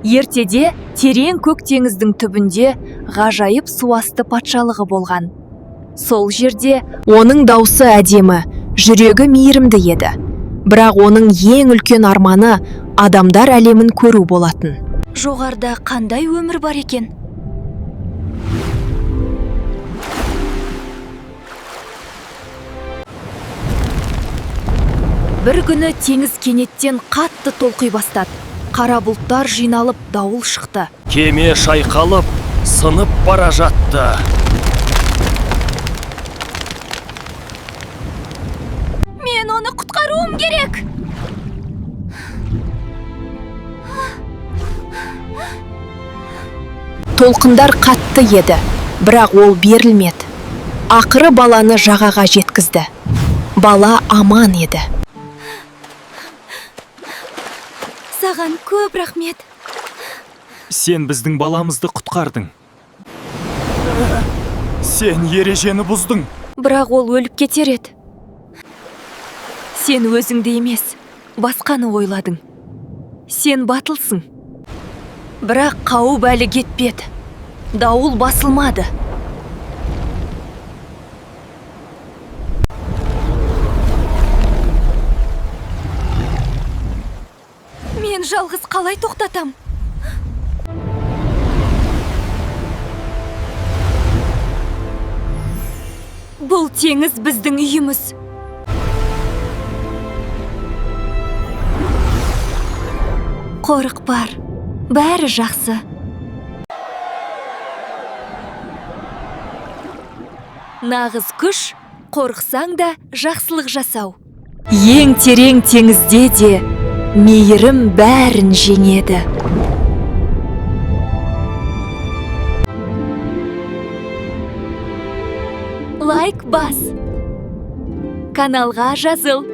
Ертеде терең көк теңіздің түбінде ғажайып суасты патшалығы болған. Сол жерде оның даусы әдемі, жүрегі мейірімді еді. Бірақ оның ең үлкен арманы адамдар әлемін көру болатын. Жоғарда қандай өмір бар екен? Бір күні теңіз кенеттен қатты толқи бастады. Қара бұлттар жиналып дауыл шықты. Кеме шайқалып, сынып бара жатты. Мен оны құтқаруым керек. Толқындар қатты еді, бірақ ол берілмеді. Ақыры баланы жағаға жеткізді. Бала аман еді. Саған көп рахмет. Сен біздің баламызды құтқардың. Сен ережені бұздың. Бірақ ол өліп кетер еді. Сен өзіңді емес, басқаны ойладың. Сен батылсың. Бірақ қауіп әлі кетпеді. Дауыл басылмады. Мен жалғыз қалай тоқтатам? Бұл теңіз біздің үйіміз. Қорық бар, бәрі жақсы. Нағыз күш, қорықсаң да жақсылық жасау. Ең терең теңізде де мейірім бәрін жеңеді. Лайк бас. Каналға жазыл.